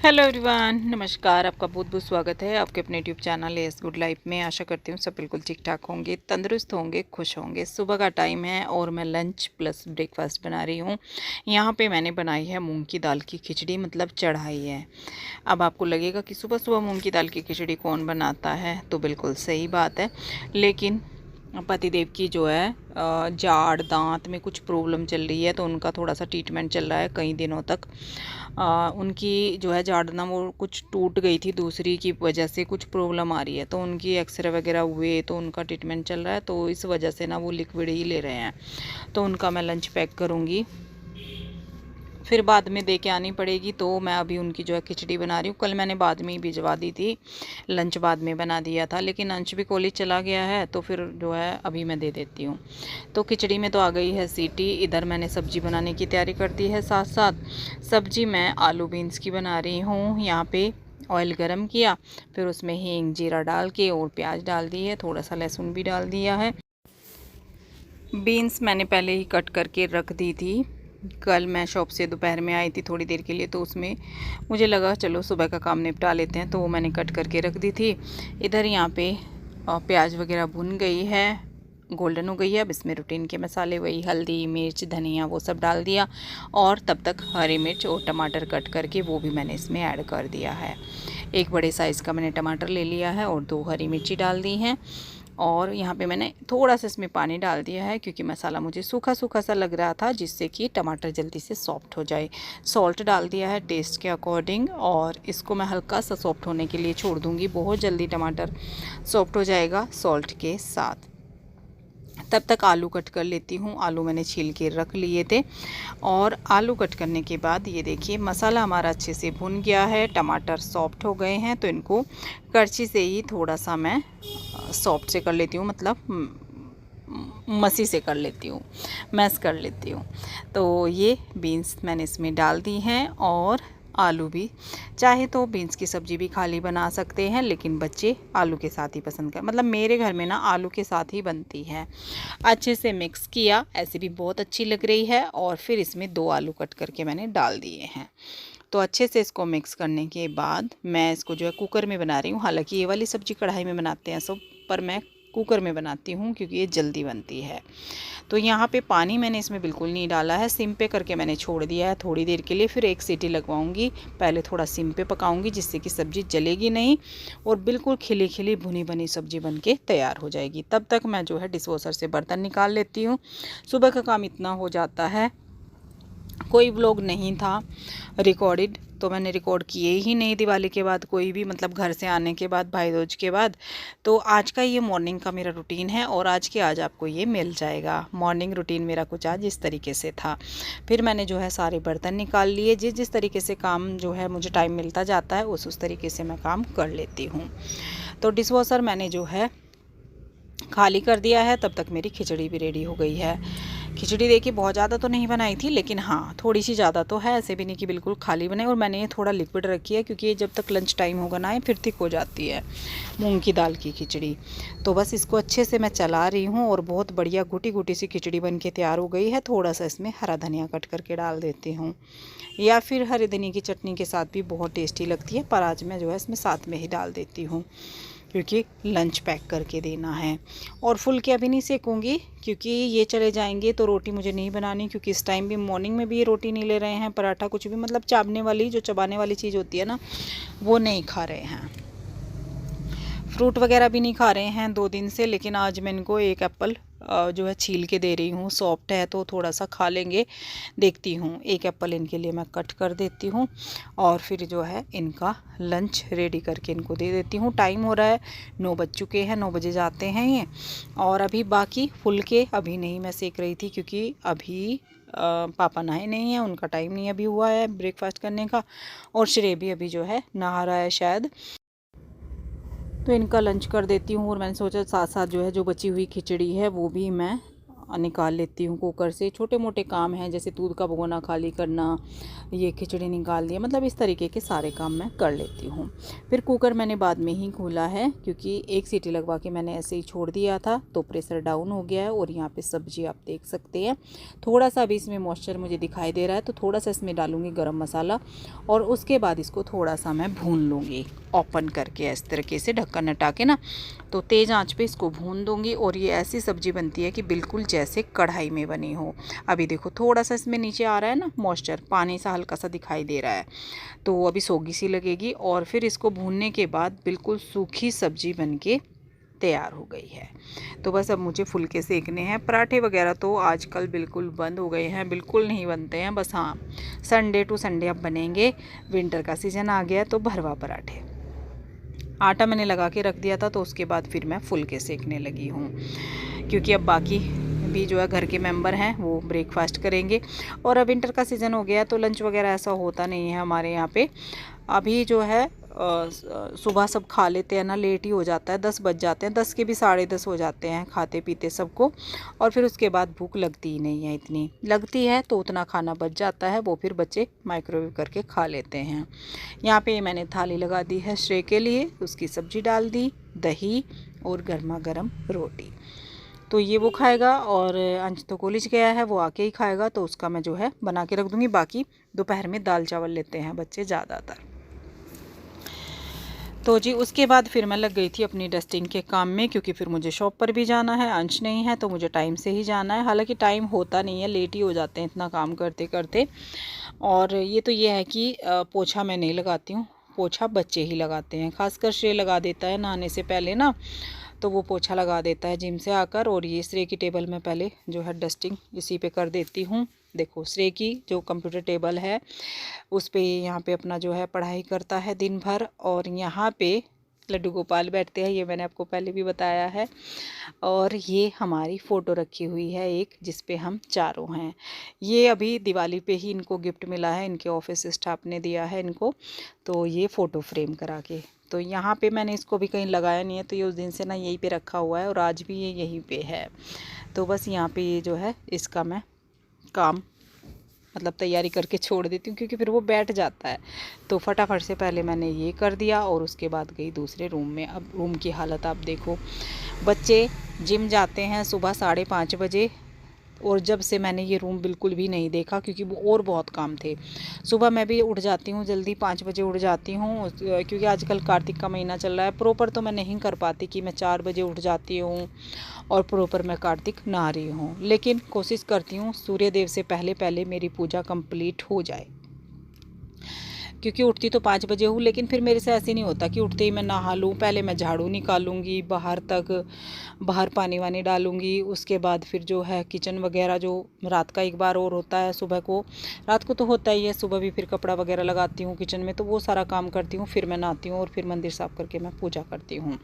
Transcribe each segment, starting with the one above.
Hello everyone, नमस्कार। आपका बहुत बहुत स्वागत है आपके अपने YouTube channel S good life में। आशा करती हूँ सब बिल्कुल ठीक ठाक होंगे, तंदुरुस्त होंगे, खुश होंगे। सुबह का टाइम है और मैं लंच प्लस ब्रेकफास्ट बना रही हूँ। यहाँ पे मैंने बनाई है मूंग की दाल की खिचड़ी, मतलब चढ़ाई है। अब आपको लगेगा कि सुबह सुबह मूंग की दाल की खिचड़ी कौन बनाता है, तो बिल्कुल सही बात है। लेकिन पतिदेव की जो है जाड़ दांत में कुछ प्रॉब्लम चल रही है, तो उनका थोड़ा सा ट्रीटमेंट चल रहा है कई दिनों तक। उनकी जो है जाड़ ना वो कुछ टूट गई थी, दूसरी की वजह से कुछ प्रॉब्लम आ रही है, तो उनकी एक्सरे वगैरह हुए, तो उनका ट्रीटमेंट चल रहा है। तो इस वजह से ना वो लिक्विड ही ले रहे हैं। तो उनका मैं लंच पैक करूँगी, फिर बाद में दे के आनी पड़ेगी। तो मैं अभी उनकी जो है खिचड़ी बना रही हूँ। कल मैंने बाद में ही भिजवा दी थी, लंच बाद में बना दिया था, लेकिन लंच भी कॉलेज चला गया है, तो फिर जो है अभी मैं दे देती हूँ। तो खिचड़ी में तो आ गई है सीटी। इधर मैंने सब्जी बनाने की तैयारी कर दी है। साथ साथ सब्जी मैं आलू बीन्स की बना रही हूँ। यहाँ पे ऑयल गरम किया, फिर उसमें हींग जीरा डाल के और प्याज डाल दी है, थोड़ा सा लहसुन भी डाल दिया है। बीन्स मैंने पहले ही कट करके रख दी थी। कल मैं शॉप से दोपहर में आई थी थोड़ी देर के लिए, तो उसमें मुझे लगा चलो सुबह का काम निपटा लेते हैं, तो वो मैंने कट करके रख दी थी। इधर यहाँ पे प्याज वगैरह भुन गई है, गोल्डन हो गई है। अब इसमें रूटीन के मसाले वही हल्दी मिर्च धनिया वो सब डाल दिया, और तब तक हरी मिर्च और टमाटर कट करके वो भी मैंने इसमें ऐड कर दिया है। एक बड़े साइज़ का मैंने टमाटर ले लिया है और 2 हरी मिर्ची डाल दी हैं। और यहाँ पे मैंने थोड़ा सा इसमें पानी डाल दिया है, क्योंकि मसाला मुझे सूखा सूखा सा लग रहा था, जिससे कि टमाटर जल्दी से सॉफ्ट हो जाए। सॉल्ट डाल दिया है टेस्ट के अकॉर्डिंग, और इसको मैं हल्का सा सॉफ्ट होने के लिए छोड़ दूँगी। बहुत जल्दी टमाटर सॉफ्ट हो जाएगा सॉल्ट के साथ। तब तक आलू कट कर लेती हूँ। आलू मैंने छील के रख लिए थे, और आलू कट करने के बाद ये देखिए मसाला हमारा अच्छे से भुन गया है, टमाटर सॉफ्ट हो गए हैं। तो इनको करछी से ही थोड़ा सा मैं सॉफ्ट से कर लेती हूँ, मतलब मसी से कर लेती हूँ, मैश कर लेती हूँ। तो ये बीन्स मैंने इसमें डाल दी हैं, और आलू भी। चाहे तो बीन्स की सब्ज़ी भी खाली बना सकते हैं, लेकिन बच्चे आलू के साथ ही पसंद कर, मतलब मेरे घर में ना आलू के साथ ही बनती है। अच्छे से मिक्स किया, ऐसे भी बहुत अच्छी लग रही है। और फिर इसमें 2 आलू कट करके मैंने डाल दिए हैं। तो अच्छे से इसको मिक्स करने के बाद मैं इसको जो है कुकर में बना रही हूँ। हालांकि ये वाली सब्ज़ी कढ़ाई में बनाते हैं सब, पर मैं कुकर में बनाती हूँ क्योंकि ये जल्दी बनती है। तो यहाँ पे पानी मैंने इसमें बिल्कुल नहीं डाला है, सिम पे करके मैंने छोड़ दिया है थोड़ी देर के लिए। फिर एक सीटी लगवाऊंगी, पहले थोड़ा सिम पे पकाऊंगी, जिससे कि सब्ज़ी जलेगी नहीं, और बिल्कुल खिली खिली भुनी भुनी सब्ज़ी बन के तैयार हो जाएगी। तब तक मैं जो है डिशवॉशर से बर्तन निकाल लेती हूँ। सुबह का काम इतना हो जाता है। कोई व्लॉग नहीं था रिकॉर्डेड, तो मैंने रिकॉर्ड किए ही नहीं दिवाली के बाद कोई भी, मतलब घर से आने के बाद, भाई दूज के बाद। तो आज का ये मॉर्निंग का मेरा रूटीन है, और आज के आज आपको ये मिल जाएगा। मॉर्निंग रूटीन मेरा कुछ आज इस तरीके से था। फिर मैंने जो है सारे बर्तन निकाल लिए। जिस जिस तरीके से काम जो है मुझे टाइम मिलता जाता है, उस तरीके से मैं काम कर लेती हूँ। तो डिशवॉशर मैंने जो है खाली कर दिया है। तब तक मेरी खिचड़ी भी रेडी हो गई है। खिचड़ी देखिए बहुत ज़्यादा तो नहीं बनाई थी, लेकिन हाँ थोड़ी सी ज़्यादा तो है, ऐसे भी नहीं कि बिल्कुल खाली बने। और मैंने ये थोड़ा लिक्विड रखी है, क्योंकि ये जब तक लंच टाइम होगा ना ये फिर थिक हो जाती है मूंग की दाल की खिचड़ी। तो बस इसको अच्छे से मैं चला रही हूँ, और बहुत बढ़िया घुटी घुटी सी खिचड़ी बन के तैयार हो गई है। थोड़ा सा इसमें हरा धनिया कट करके डाल देती हूँ, या फिर हरी धनिया की चटनी के साथ भी बहुत टेस्टी लगती है, पर आज मैं जो है इसमें साथ में ही डाल देती हूँ, क्योंकि लंच पैक करके देना है। और फुलके अभी नहीं सेकूँगी, क्योंकि ये चले जाएंगे तो रोटी मुझे नहीं बनानी, क्योंकि इस टाइम भी मॉर्निंग में भी ये रोटी नहीं ले रहे हैं, पराठा कुछ भी, मतलब चावने वाली जो चबाने वाली चीज़ होती है ना, वो नहीं खा रहे हैं। फ्रूट वगैरह भी नहीं खा रहे हैं 2 दिन से, लेकिन आज मैं इनको एक एप्पल जो है छील के दे रही हूँ। सॉफ्ट है तो थोड़ा सा खा लेंगे, देखती हूँ। एक एप्पल इनके लिए मैं कट कर देती हूँ, और फिर जो है इनका लंच रेडी करके इनको दे देती हूँ। टाइम हो रहा है, 9 बज चुके हैं, 9 बजे जाते हैं ये। और अभी बाकी फुलके अभी नहीं मैं सेक रही थी, क्योंकि अभी पापा नहाए नहीं हैं, उनका टाइम नहीं अभी हुआ है ब्रेकफास्ट करने का, और श्रेय भी अभी जो है नहा रहा है शायद। तो इनका लंच कर देती हूँ, और मैंने सोचा साथ साथ जो है जो बची हुई खिचड़ी है वो भी मैं निकाल लेती हूँ कुकर से। छोटे मोटे काम हैं जैसे दूध का भगोना खाली करना, ये खिचड़ी निकाल दिया, मतलब इस तरीके के सारे काम मैं कर लेती हूँ। फिर कुकर मैंने बाद में ही खोला है क्योंकि एक सीटी लगवा के मैंने ऐसे ही छोड़ दिया था, तो प्रेशर डाउन हो गया है। और यहाँ पे सब्जी आप देख सकते हैं, थोड़ा सा अभी इसमें मॉइस्चर मुझे दिखाई दे रहा है, तो थोड़ा सा इसमें डालूँगी गरम मसाला और उसके बाद इसको थोड़ा सा मैं भून लूँगी ओपन करके, इस तरीके से ढक्कन हटा के ना, तो तेज़ आंच पे इसको भून दूँगी। और ये ऐसी सब्ज़ी बनती है कि बिल्कुल जैसे कढ़ाई में बनी हो। अभी देखो थोड़ा सा इसमें नीचे आ रहा है ना मॉइस्चर, पानी सा हल्का सा दिखाई दे रहा है, तो अभी सोगी सी लगेगी। और फिर इसको भूनने के बाद बिल्कुल सूखी सब्ज़ी बन के तैयार हो गई है। तो बस अब मुझे फुलके सेकने हैं। पराठे वगैरह तो आजकल बिल्कुल बंद हो गए हैं, बिल्कुल नहीं बनते हैं। बस हाँ, संडे टू संडे अब बनेंगे। विंटर का सीज़न आ गया तो भरवा पराठे। आटा मैंने लगा के रख दिया था, तो उसके बाद फिर मैं फुलके सेकने लगी हूँ क्योंकि अब बाकी भी जो है घर के मेंबर हैं वो ब्रेकफास्ट करेंगे। और अब विंटर का सीज़न हो गया तो लंच वगैरह ऐसा होता नहीं है हमारे यहाँ पे। अभी जो है सुबह सब खा लेते हैं ना, लेट ही हो जाता है, 10 बज जाते हैं, 10 के भी 10:30 हो जाते हैं खाते पीते सबको। और फिर उसके बाद भूख लगती ही नहीं है, इतनी लगती है तो उतना खाना बच जाता है, वो फिर बच्चे माइक्रोवेव करके खा लेते हैं। यहाँ पे मैंने थाली लगा दी है श्रेय के लिए, उसकी सब्जी डाल दी, दही और गर्मा गर्म रोटी। तो ये वो खाएगा। और अंश तो कॉलेज गया है, वो आके ही खाएगा, तो उसका मैं जो है बना के रख दूँगी। बाकी दोपहर में दाल चावल लेते हैं बच्चे ज़्यादातर। तो जी उसके बाद फिर मैं लग गई थी अपनी डस्टिंग के काम में, क्योंकि फिर मुझे शॉप पर भी जाना है, अंश नहीं है तो मुझे टाइम से ही जाना है। हालांकि टाइम होता नहीं है, लेट ही हो जाते हैं इतना काम करते करते। और ये है कि पोछा मैं नहीं लगाती हूँ, पोछा बच्चे ही लगाते हैं, खासकर श्रेय लगा देता है नहाने से पहले ना, तो वो पोछा लगा देता है जिम से आकर। और ये श्रेय की टेबल में पहले जो है डस्टिंग इसी पे कर देती हूँ। देखो श्रेय की जो कंप्यूटर टेबल है उस पे यहाँ पे अपना जो है पढ़ाई करता है दिन भर। और यहाँ पे लड्डू गोपाल बैठते हैं, ये मैंने आपको पहले भी बताया है। और ये हमारी फ़ोटो रखी हुई है एक, जिस पे हम चारों हैं। ये अभी दिवाली पे ही इनको गिफ्ट मिला है, इनके ऑफिस स्टाफ ने दिया है इनको, तो ये फ़ोटो फ्रेम करा के। तो यहाँ पे मैंने इसको भी कहीं लगाया नहीं है, तो ये उस दिन से ना यहीं पे रखा हुआ है और आज भी ये यहीं पे है। तो बस यहाँ पे ये जो है इसका मैं काम मतलब तैयारी करके छोड़ देती हूँ, क्योंकि फिर वो बैठ जाता है। तो फटाफट से पहले मैंने ये कर दिया और उसके बाद गई दूसरे रूम में। अब रूम की हालत आप देखो, बच्चे जिम जाते हैं सुबह 5:30 बजे, और जब से मैंने ये रूम बिल्कुल भी नहीं देखा, क्योंकि वो और बहुत काम थे। सुबह मैं भी उठ जाती हूँ जल्दी, 5 बजे उठ जाती हूँ, क्योंकि आजकल कार्तिक का महीना चल रहा है। प्रॉपर तो मैं नहीं कर पाती कि मैं 4 बजे उठ जाती हूँ और प्रॉपर मैं कार्तिक नहा रही हूँ, लेकिन कोशिश करती हूँ सूर्य देव से पहले पहले मेरी पूजा कंप्लीट हो जाए। क्योंकि उठती तो 5 बजे हूँ, लेकिन फिर मेरे से ऐसे नहीं होता कि उठते ही मैं नहा लूँ। पहले मैं झाड़ू निकालूंगी बाहर तक, बाहर पानी वानी डालूंगी, उसके बाद फिर जो है किचन वगैरह जो रात का एक बार और होता है, सुबह को, रात को तो होता ही है, सुबह भी फिर कपड़ा वगैरह लगाती हूँ किचन में, तो वो सारा काम करती हूँ। फिर मैं नहाती हूँ और फिर मंदिर साफ करके मैं पूजा करती हूँ।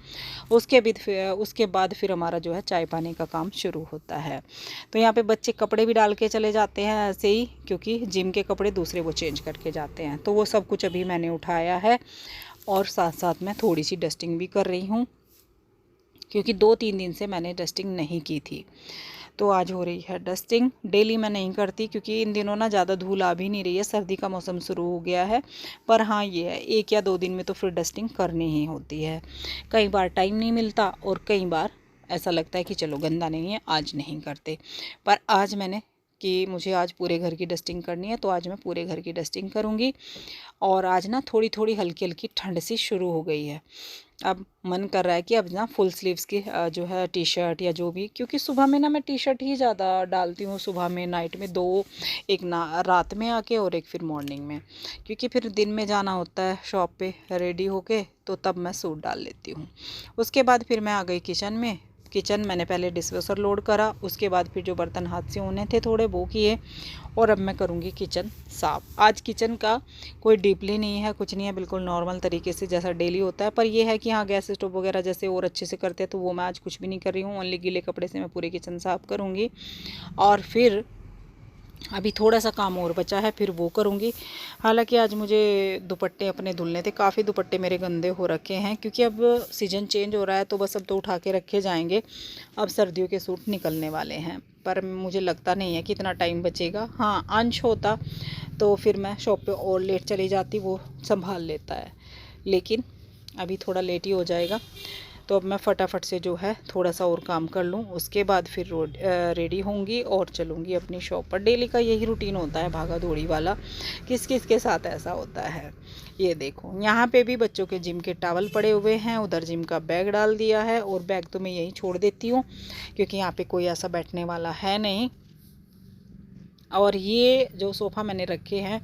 उसके बाद फिर हमारा जो है चाय पानी का काम शुरू होता है। तो यहाँ पे बच्चे कपड़े भी डाल के चले जाते हैं ऐसे ही, क्योंकि जिम के कपड़े दूसरे वो चेंज करके जाते हैं। तो वो सब कुछ अभी मैंने उठाया है और साथ साथ मैं थोड़ी सी डस्टिंग भी कर रही हूँ, क्योंकि 2-3 दिन से मैंने डस्टिंग नहीं की थी। तो आज हो रही है डस्टिंग। डेली मैं नहीं करती, क्योंकि इन दिनों ना ज़्यादा धूल आ भी नहीं रही है, सर्दी का मौसम शुरू हो गया है। पर हाँ ये है, 1 या 2 दिन में तो फिर डस्टिंग करनी ही होती है। कई बार टाइम नहीं मिलता और कई बार ऐसा लगता है कि चलो गंदा नहीं है, आज नहीं करते। पर आज मैंने कि मुझे आज पूरे घर की डस्टिंग करनी है, तो आज मैं पूरे घर की डस्टिंग करूँगी। और आज ना थोड़ी थोड़ी हल्की हल्की ठंड सी शुरू हो गई है। अब मन कर रहा है कि अब ना फुल स्लीव्स की जो है टी शर्ट या जो भी, क्योंकि सुबह में ना मैं टी शर्ट ही ज़्यादा डालती हूँ, सुबह में, नाइट में 2, एक ना रात में आके और एक फिर मॉर्निंग में, क्योंकि फिर दिन में जाना होता है शॉप पे रेडी होके, तो तब मैं सूट डाल लेती हूँ। उसके बाद फिर मैं आ गई किचन में। किचन मैंने पहले डिशवॉशर लोड करा, उसके बाद फिर जो बर्तन हाथ से होने थे थोड़े वो किए, और अब मैं करूँगी किचन साफ़। आज किचन का कोई डीपली नहीं है, कुछ नहीं है, बिल्कुल नॉर्मल तरीके से जैसा डेली होता है। पर यह है कि हाँ गैस स्टोव वगैरह जैसे और अच्छे से करते हैं, तो वो मैं आज कुछ भी नहीं कर रही हूँ। ओनली गीले कपड़े से मैं पूरे किचन साफ़ करूँगी। और फिर अभी थोड़ा सा काम और बचा है, फिर वो करूँगी। हालांकि आज मुझे दुपट्टे अपने धुलने थे, काफ़ी दुपट्टे मेरे गंदे हो रखे हैं, क्योंकि अब सीज़न चेंज हो रहा है तो बस अब तो उठा के रखे जाएंगे। अब सर्दियों के सूट निकलने वाले हैं, पर मुझे लगता नहीं है कि इतना टाइम बचेगा। हाँ, अंश होता तो फिर मैं शॉप पे और लेट चली जाती, वो संभाल लेता है, लेकिन अभी थोड़ा लेट ही हो जाएगा। तो अब मैं फटाफट से जो है थोड़ा सा और काम कर लूँ, उसके बाद फिर रेडी होंगी और चलूँगी अपनी शॉप पर। डेली का यही रूटीन होता है, भागा दौड़ी वाला। किस किस के साथ ऐसा होता है। ये देखो, यहाँ पे भी बच्चों के जिम के टॉवल पड़े हुए हैं, उधर जिम का बैग डाल दिया है, और बैग तो मैं यहीं छोड़ देती हूँ क्योंकि यहाँ पे कोई ऐसा बैठने वाला है नहीं। और ये जो सोफ़ा मैंने रखे हैं,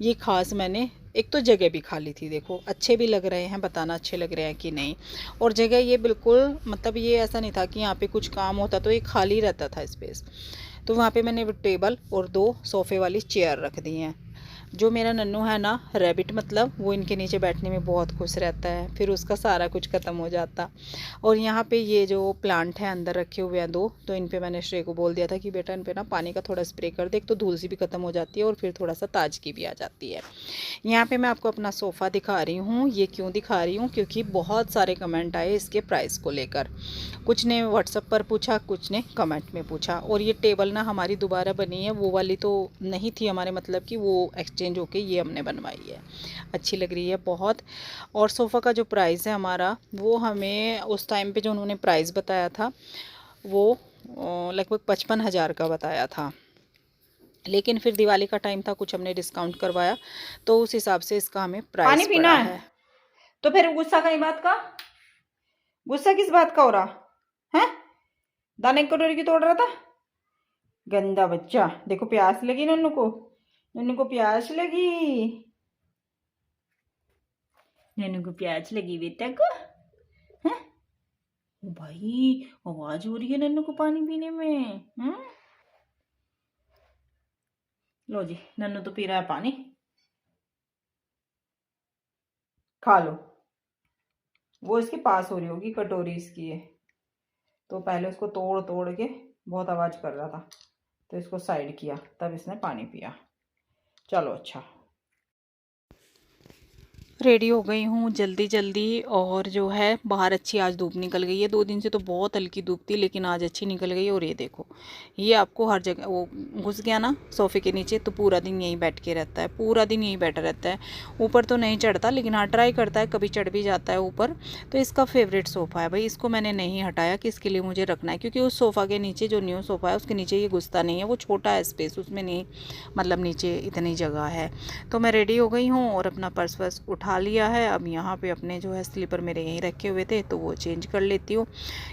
ये ख़ास मैंने, एक तो जगह भी खाली थी, देखो अच्छे भी लग रहे हैं, बताना अच्छे लग रहे हैं कि नहीं। और जगह ये बिल्कुल, मतलब ये ऐसा नहीं था कि यहाँ पे कुछ काम होता तो ये खाली रहता था स्पेस। तो वहाँ पे मैंने टेबल और 2 सोफ़े वाली चेयर रख दी हैं। जो मेरा नन्नू है ना, रैबिट मतलब, वो इनके नीचे बैठने में बहुत खुश रहता है, फिर उसका सारा कुछ ख़त्म हो जाता। और यहाँ पे ये जो प्लांट है अंदर रखे हुए हैं 2, तो इन पे मैंने श्रेय को बोल दिया था कि बेटा इन पे ना पानी का थोड़ा स्प्रे कर दे, तो धूल सी भी ख़त्म हो जाती है और फिर थोड़ा सा ताजगी भी आ जाती है। यहाँ पे मैं आपको अपना सोफ़ा दिखा रही हूँ। ये क्यों दिखा रही हूँ, क्योंकि बहुत सारे कमेंट आए इसके प्राइस को लेकर। कुछ ने व्हाट्सएप पर पूछा, कुछ ने कमेंट में पूछा। और ये टेबल ना हमारी दोबारा बनी है, वो वाली तो नहीं थी हमारे, मतलब कि वो एक्सचेंज होके ये हमने बनवाई है। अच्छी लग रही है बहुत। और सोफ़ा का जो प्राइस है हमारा, वो हमें उस टाइम पे जो उन्होंने प्राइस बताया था वो लगभग 55,000 का बताया था, लेकिन फिर दिवाली का टाइम था, कुछ हमने डिस्काउंट करवाया, तो उस हिसाब से इसका हमें प्राइस पानी पीना पड़ा है। तो फिर गुस्सा कई बात का? गुस्सा किस बात का हो रहा है? दाने की कटोरी की तोड़ रहा था, गंदा बच्चा। देखो प्यास लगी नन्नू को, नन्नू को प्यास लगी, नन्नू को प्यास लगी बेटा को। हैं? ओ भाई, आवाज हो रही है नन्नू को पानी पीने में। लो जी, नन्नू तो पी रहा है पानी, खा लो। वो इसके पास हो रही होगी, कटोरी इसकी है, तो पहले उसको तोड़ तोड़ के बहुत आवाज़ कर रहा था, तो इसको साइड किया, तब इसने पानी पिया। चलो अच्छा। रेडी हो गई हूँ जल्दी जल्दी, और जो है बाहर अच्छी आज धूप निकल गई है। 2 दिन से तो बहुत हल्की धूप थी, लेकिन आज अच्छी निकल गई। और ये देखो, ये आपको हर जगह, वो घुस गया ना सोफ़े के नीचे, तो पूरा दिन यहीं बैठ के रहता है, पूरा दिन यहीं बैठा रहता है। ऊपर तो नहीं चढ़ता, लेकिन हाँ ट्राई करता है, कभी चढ़ भी जाता है ऊपर। तो इसका फेवरेट सोफ़ा है भाई, इसको मैंने नहीं हटाया कि इसके लिए मुझे रखना है, क्योंकि उस सोफ़ा के नीचे जो न्यू सोफ़ा है उसके नीचे ये घुसता नहीं है, वो छोटा है स्पेस, उसमें नहीं, मतलब नीचे इतनी जगह है। तो मैं रेडी हो गई हूँ और अपना पर्स वर्स उठा लिया है। अब यहाँ पे अपने जो है स्लीपर मेरे यहीं रखे हुए थे, तो वो चेंज कर लेती हूँ,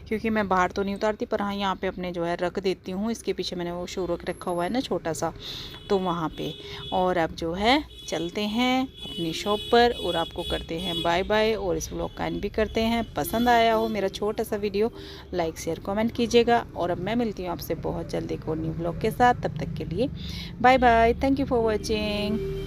क्योंकि मैं बाहर तो नहीं उतारती, पर हाँ यहाँ पे अपने जो है रख देती हूँ। इसके पीछे मैंने वो शू रख रखा हुआ है ना छोटा सा, तो वहाँ पे। और अब जो है चलते हैं अपनी शॉप पर, और आपको करते हैं बाय बाय, और इस व्लॉग का एंड भी करते हैं। पसंद आया हो मेरा छोटा सा वीडियो, लाइक शेयर कमेंट कीजिएगा। और अब मैं मिलती हूँ आपसे बहुत जल्दी एक और न्यू व्लॉग के साथ। तब तक के लिए bye bye, thank you for watching.